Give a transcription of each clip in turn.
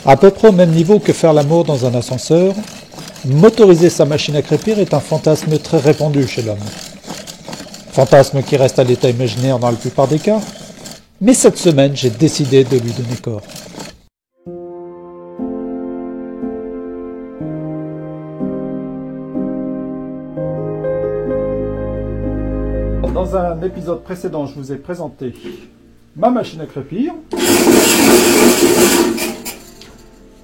À peu près au même niveau que faire l'amour dans un ascenseur, motoriser sa machine à crépir est un fantasme très répandu chez l'homme. Fantasme qui reste à l'état imaginaire dans la plupart des cas, mais cette semaine j'ai décidé de lui donner corps. Dans un épisode précédent, je vous ai présenté ma machine à crépir,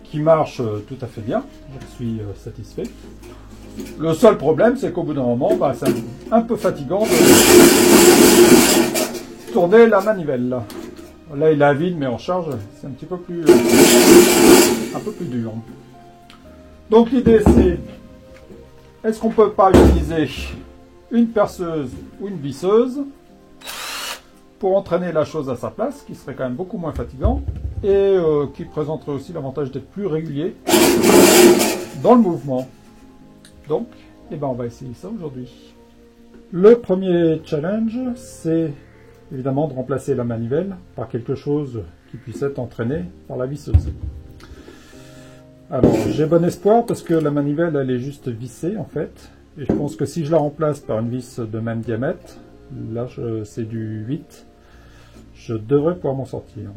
qui marche tout à fait bien, je suis satisfait. Le seul problème, c'est qu'au bout d'un moment, c'est un peu fatigant de tourner la manivelle. Là, il est à vide, mais en charge, c'est un petit peu plus, dur. Donc l'idée, c'est, est-ce qu'on peut pas utiliser une perceuse ou une visseuse pour entraîner la chose à sa place, qui serait quand même beaucoup moins fatigant, et qui présenterait aussi l'avantage d'être plus régulier dans le mouvement. Donc, on va essayer ça aujourd'hui. Le premier challenge, c'est évidemment de remplacer la manivelle par quelque chose qui puisse être entraîné par la visseuse. Alors, j'ai bon espoir parce que la manivelle, elle est juste vissée en fait. Et je pense que si je la remplace par une vis de même diamètre, là c'est du 8, je devrais pouvoir m'en sortir.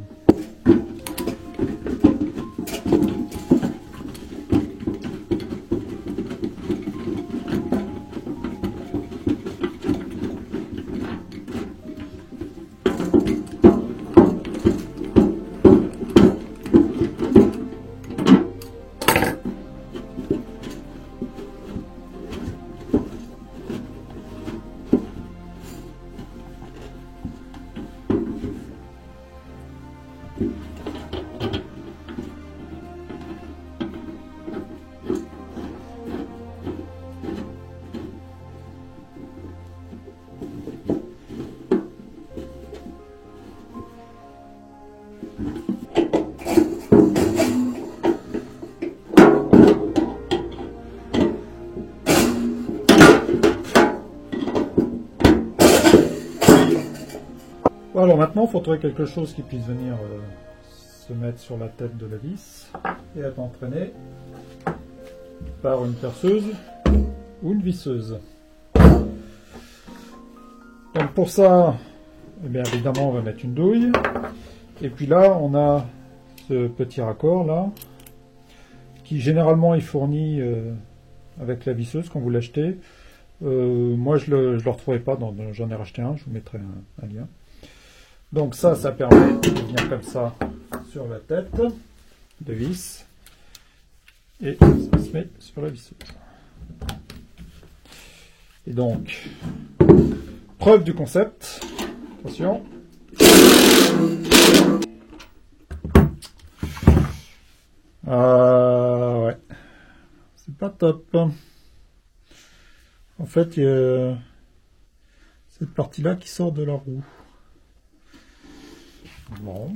Alors maintenant, il faut trouver quelque chose qui puisse venir se mettre sur la tête de la vis et être entraîné par une perceuse ou une visseuse. Donc pour ça, évidemment, on va mettre une douille. Et puis là, on a ce petit raccord là, qui généralement est fourni avec la visseuse quand vous l'achetez. Moi, je le retrouvais pas, j'en ai racheté un, je vous mettrai un lien. Donc ça permet de venir comme ça sur la tête de vis et ça se met sur la visseuse. Et donc, preuve du concept, attention. Ouais, c'est pas top. En fait, il y a cette partie-là qui sort de la roue. Bon.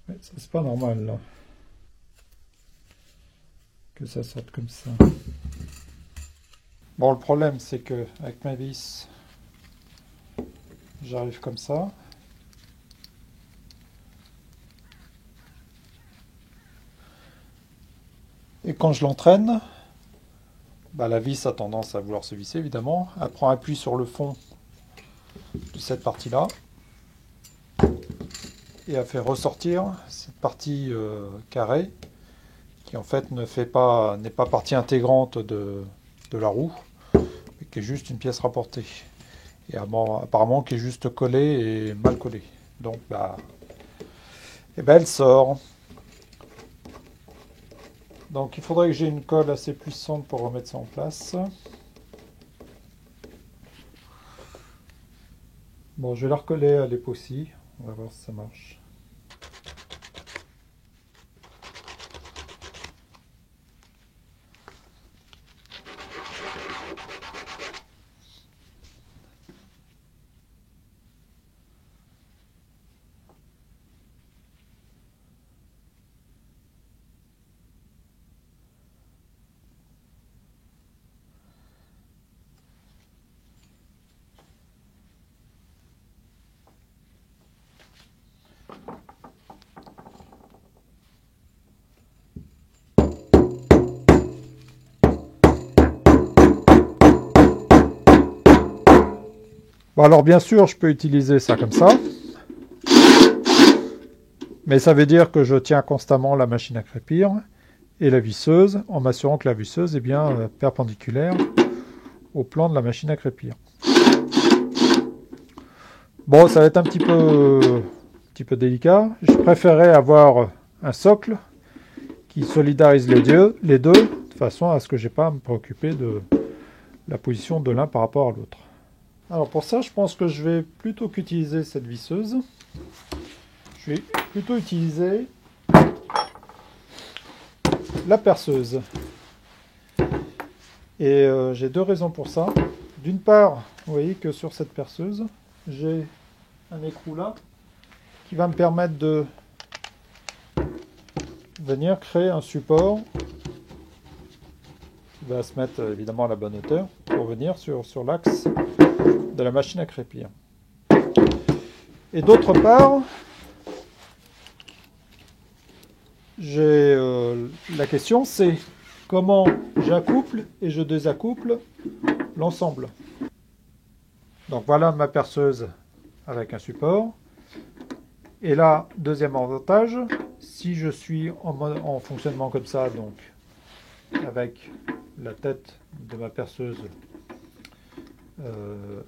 Ouais, ça c'est pas normal là. Que ça sorte comme ça. Bon, le problème c'est que avec ma vis, j'arrive comme ça. Et quand je l'entraîne, la vis a tendance à vouloir se visser évidemment. Elle prend appui sur le fond de cette partie-là. Et a fait ressortir cette partie carrée qui en fait n'est pas partie intégrante de la roue, mais qui est juste une pièce rapportée. Et apparemment qui est juste collée et mal collée. Donc elle sort. Donc il faudrait que j'ai une colle assez puissante pour remettre ça en place. Bon, je vais la recoller à l'époxy. On va voir si ça marche. Bon, alors bien sûr, je peux utiliser ça comme ça. Mais ça veut dire que je tiens constamment la machine à crépir et la visseuse en m'assurant que la visseuse est bien perpendiculaire au plan de la machine à crépir. Bon, ça va être un petit peu délicat. Je préférerais avoir un socle qui solidarise les deux, de façon à ce que je n'ai pas à me préoccuper de la position de l'un par rapport à l'autre. Alors pour ça, je pense que je vais plutôt qu'utiliser cette visseuse. Je vais plutôt utiliser la perceuse. Et j'ai deux raisons pour ça. D'une part, vous voyez que sur cette perceuse, j'ai un écrou là qui va me permettre de venir créer un support qui va se mettre évidemment à la bonne hauteur pour venir sur l'axe de la machine à crépir. Et d'autre part, la question c'est comment j'accouple et je désaccouple l'ensemble. Donc voilà ma perceuse avec un support. Et là, deuxième avantage, si je suis en fonctionnement comme ça, donc avec la tête de ma perceuse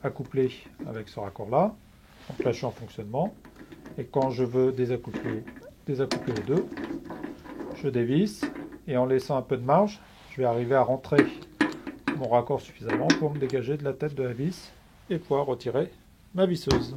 accouplée avec ce raccord-là, donc là je suis en fonctionnement, et quand je veux désaccoupler les deux, je dévisse, et en laissant un peu de marge, je vais arriver à rentrer mon raccord suffisamment pour me dégager de la tête de la vis et pouvoir retirer ma visseuse.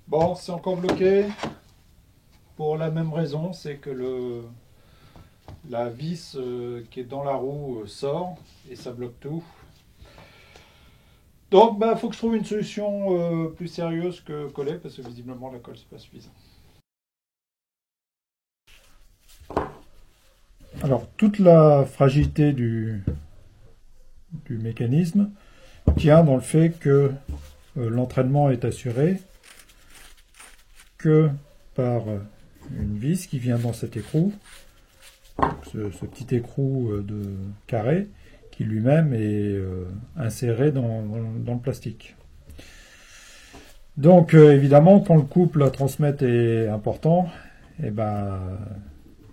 Bon, c'est encore bloqué pour la même raison, c'est que la vis qui est dans la roue sort et ça bloque tout. Donc, bah, faut que je trouve une solution plus sérieuse que coller, parce que visiblement la colle c'est pas suffisant. Alors, toute la fragilité du mécanisme tient dans le fait que l'entraînement est assuré que par une vis qui vient dans cet écrou, ce petit écrou de carré qui lui-même est inséré dans le plastique. Donc évidemment, quand le couple à transmettre est important, et ben,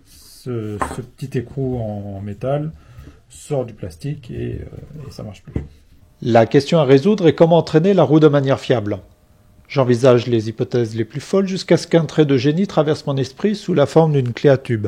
ce petit écrou en métal sort du plastique et ça marche plus. La question à résoudre est comment entraîner la roue de manière fiable. J'envisage les hypothèses les plus folles jusqu'à ce qu'un trait de génie traverse mon esprit sous la forme d'une clé à tube.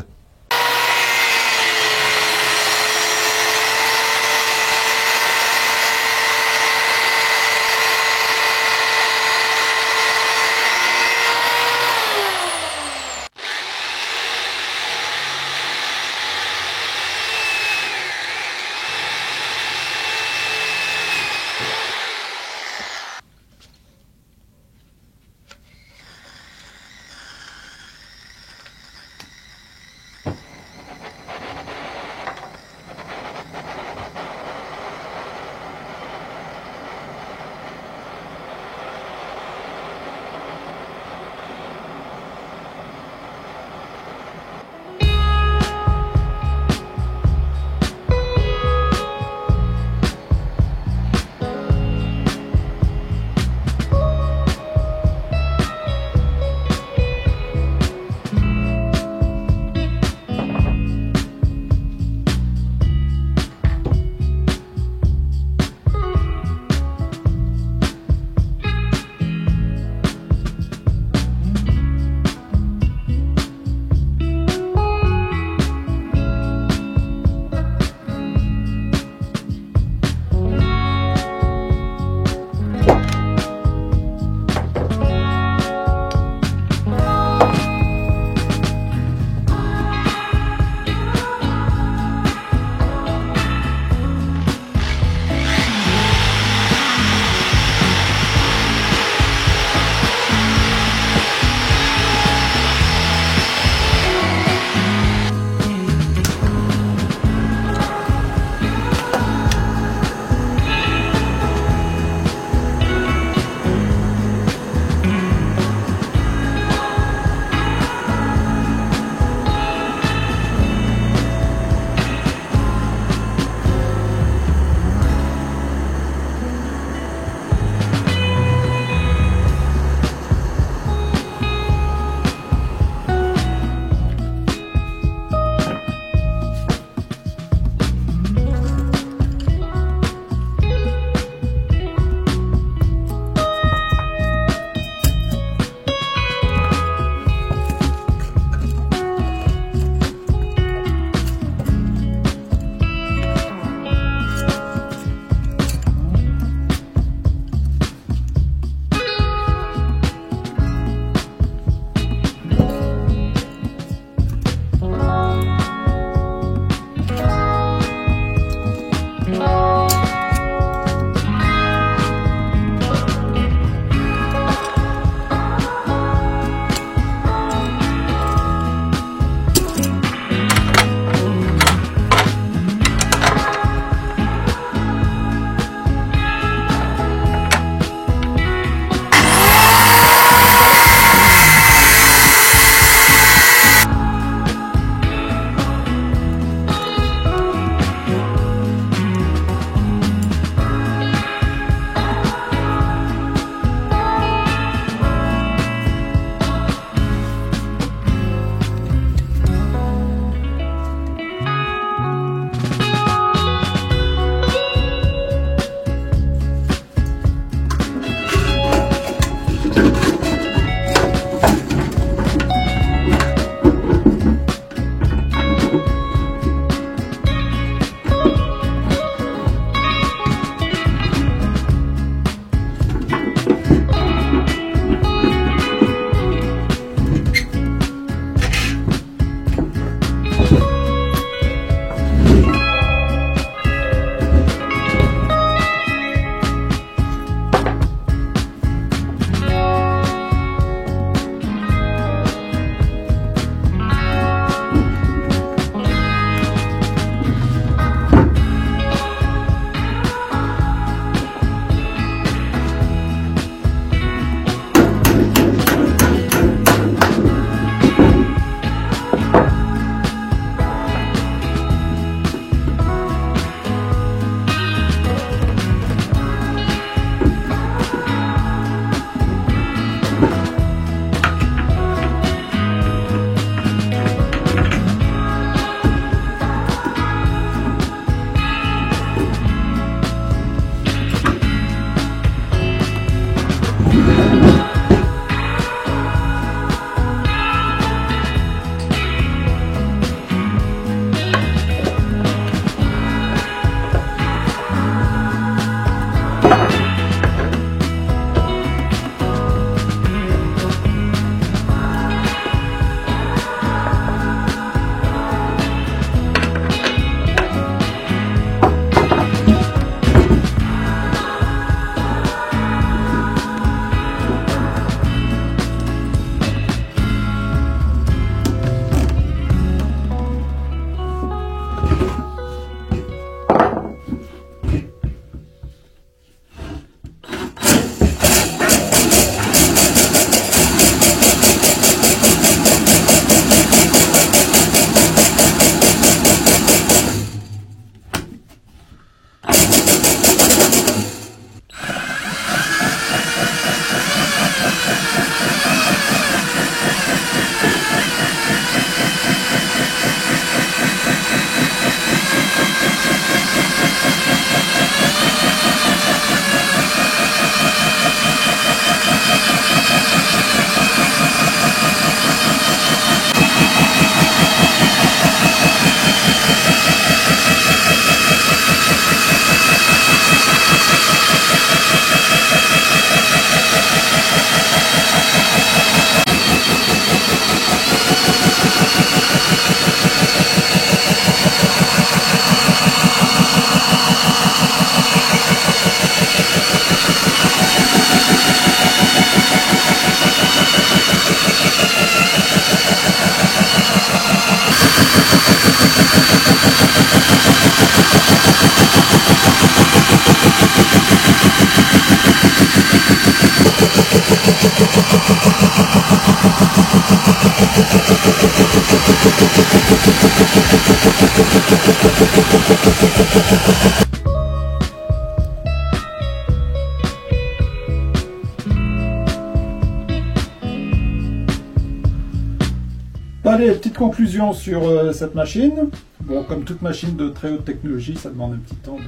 Allez, petite conclusion sur cette machine. Bon, comme toute machine de très haute technologie, ça demande un petit temps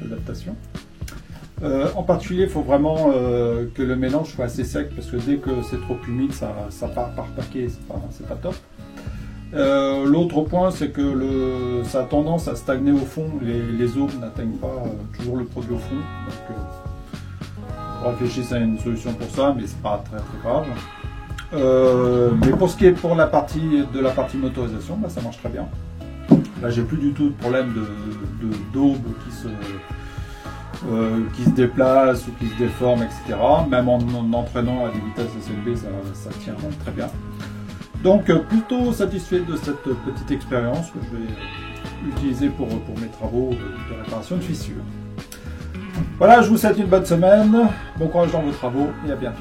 d'adaptation. En particulier, il faut vraiment que le mélange soit assez sec, parce que dès que c'est trop humide, ça part par paquet, c'est pas top. L'autre point, c'est que ça a tendance à stagner au fond, les eaux n'atteignent pas toujours le produit au fond. Donc, réfléchissez à une solution pour ça, mais c'est pas très grave. Mais pour ce qui est pour la partie motorisation, bah, ça marche très bien. Là, j'ai plus du tout de problème d'aube qui se déplace ou qui se déforme, etc. Même en entraînant à des vitesses assez élevées, ça tient très bien. Donc, plutôt satisfait de cette petite expérience que je vais utiliser pour mes travaux de réparation de fissures. Voilà, je vous souhaite une bonne semaine, bon courage dans vos travaux et à bientôt.